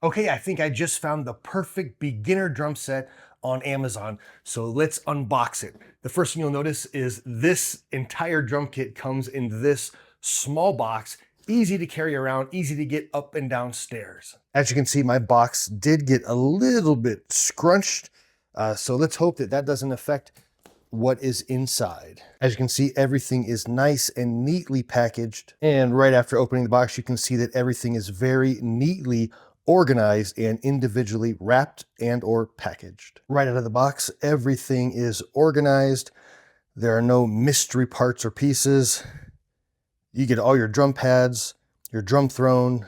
Okay, I think I just found the perfect beginner drum set on Amazon. So let's unbox it. The first thing you'll notice is this entire drum kit comes in this small box, easy to carry around, easy to get up and down stairs. As you can see, my box did get a little bit scrunched. So let's hope that that doesn't affect what is inside. As you can see, everything is nice and neatly packaged. And right after opening the box, you can see that everything is very neatly organized and individually wrapped and or packaged. Right out of the box, everything is organized. There are no mystery parts or pieces. You get all your drum pads, your drum throne,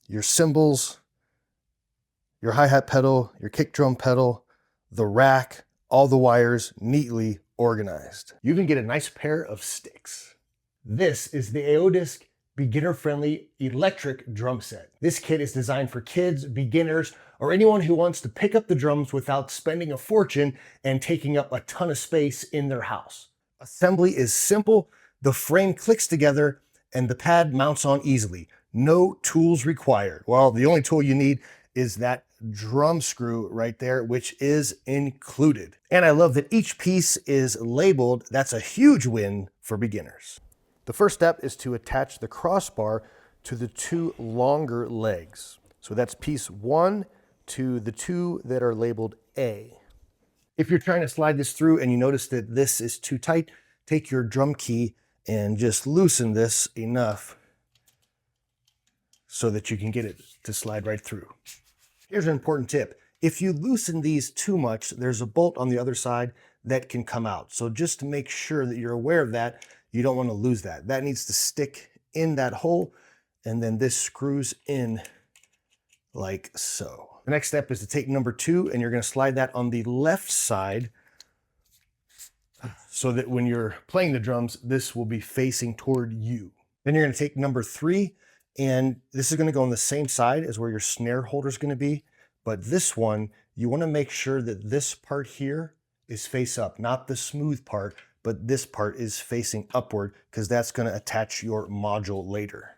your cymbals, your hi-hat pedal, your kick drum pedal, the rack, all the wires neatly organized. You can get a nice pair of sticks. This is the AODSK beginner-friendly electric drum set. This kit is designed for kids, beginners, or anyone who wants to pick up the drums without spending a fortune and taking up a ton of space in their house. Assembly is simple, the frame clicks together, and the pad mounts on easily. No tools required. Well, the only tool you need is that drum screw right there, which is included. And I love that each piece is labeled. That's a huge win for beginners. The first step is to attach the crossbar to the two longer legs. So that's piece 1 to the 2 that are labeled A. If you're trying to slide this through and you notice that this is too tight, take your drum key and just loosen this enough so that you can get it to slide right through. Here's an important tip. If you loosen these too much, there's a bolt on the other side that can come out. So just to make sure that you're aware of that, you don't want to lose that. That needs to stick in that hole, and then this screws in like so. The next step is to take number 2, and you're going to slide that on the left side so that when you're playing the drums, this will be facing toward you. Then you're going to take number 3, and this is going to go on the same side as where your snare holder is going to be. But this one, you want to make sure that this part here is face up, not the smooth part, but this part is facing upward because that's going to attach your module later.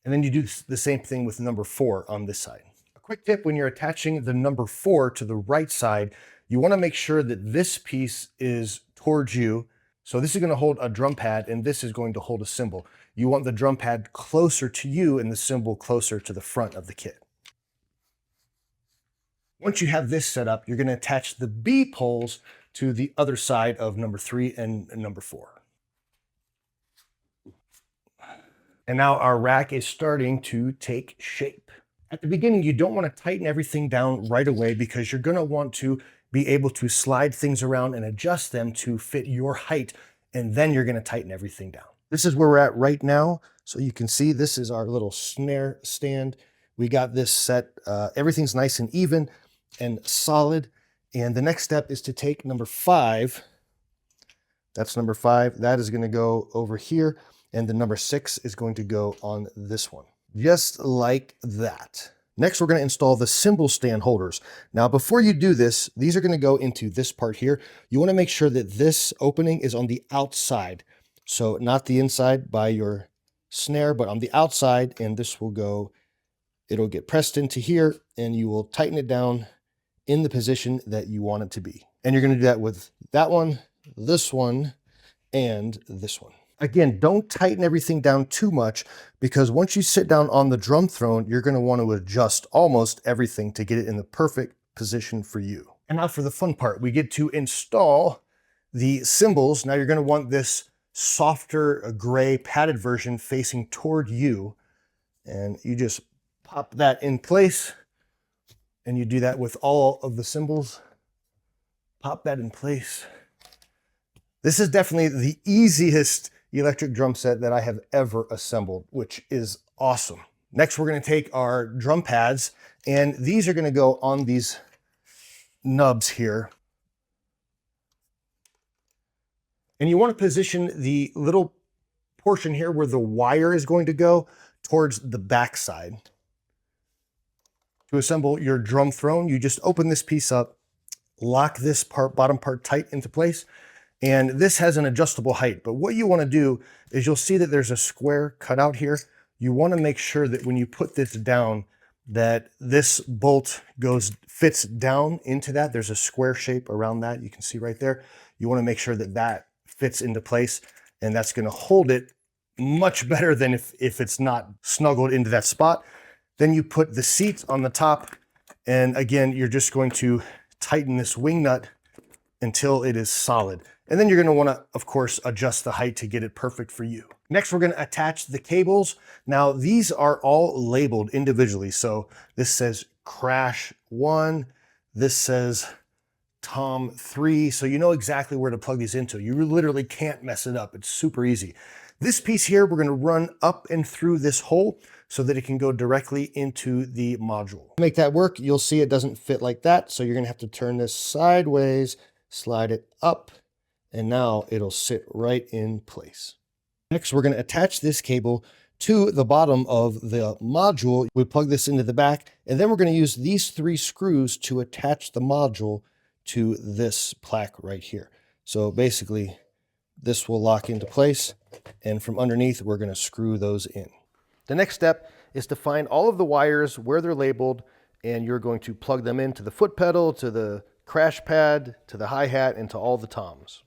And then you do the same thing with number 4 on this side. A quick tip: when you're attaching the number 4 to the right side, you want to make sure that this piece is towards you. So this is going to hold a drum pad and this is going to hold a cymbal. You want the drum pad closer to you and the cymbal closer to the front of the kit. Once you have this set up, you're going to attach the B poles to the other side of number 3 and number 4. And now our rack is starting to take shape. At the beginning, you don't want to tighten everything down right away because you're going to want to be able to slide things around and adjust them to fit your height, and then you're going to tighten everything down. This is where we're at right now. So you can see this is our little snare stand. We got this set. Everything's nice and even and solid. And the next step is to take number 5. That's number 5. That is going to go over here. And the number 6 is going to go on this one. Just like that. Next, we're going to install the cymbal stand holders. Now, before you do this, these are going to go into this part here. You want to make sure that this opening is on the outside. So not the inside by your snare, but on the outside. And this will go, it'll get pressed into here and you will tighten it down in the position that you want it to be. And you're going to do that with that one, and this one. Again, don't tighten everything down too much because once you sit down on the drum throne, you're going to want to adjust almost everything to get it in the perfect position for you. And now for the fun part, we get to install the cymbals. Now you're going to want this softer gray padded version facing toward you. And you just pop that in place. And you do that with all of the cymbals. Pop that in place. This is definitely the easiest electric drum set that I have ever assembled, which is awesome. Next, we're going to take our drum pads, and these are going to go on these nubs here. And you want to position the little portion here where the wire is going to go towards the back side. To assemble your drum throne, you just open this piece up, lock this bottom part tight into place, and this has an adjustable height. But what you want to do is you'll see that there's a square cut out here. you want to make sure that when you put this down, that this bolt fits down into that. There's a square shape around that. You can see right there. You want to make sure that that fits into place, and that's going to hold it much better than if it's not snuggled into that spot. Then you put the seat on the top, and again, you're just going to tighten this wing nut until it is solid. And then you're going to want to, of course, adjust the height to get it perfect for you. Next, we're going to attach the cables. Now, these are all labeled individually. So this says Crash 1, this says Tom 3. So you know exactly where to plug these into. You literally can't mess it up. It's super easy. This piece here, we're going to run up and through this hole so that it can go directly into the module. To make that work, you'll see it doesn't fit like that. So you're going to have to turn this sideways, slide it up, and now it'll sit right in place. Next, we're going to attach this cable to the bottom of the module. We plug this into the back, and then we're going to use these 3 screws to attach the module to this plaque right here. So basically, this will lock into place, and from underneath, we're going to screw those in. The next step is to find all of the wires where they're labeled, and you're going to plug them into the foot pedal, to the crash pad, to the hi-hat, and to all the toms.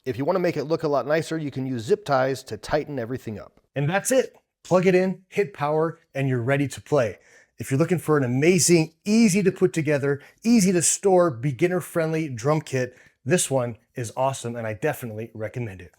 If you want to make it look a lot nicer, you can use zip ties to tighten everything up. And that's it. Plug it in, hit power, and you're ready to play. If you're looking for an amazing, easy to put together, easy to store, beginner-friendly drum kit, this one is awesome, and I definitely recommend it.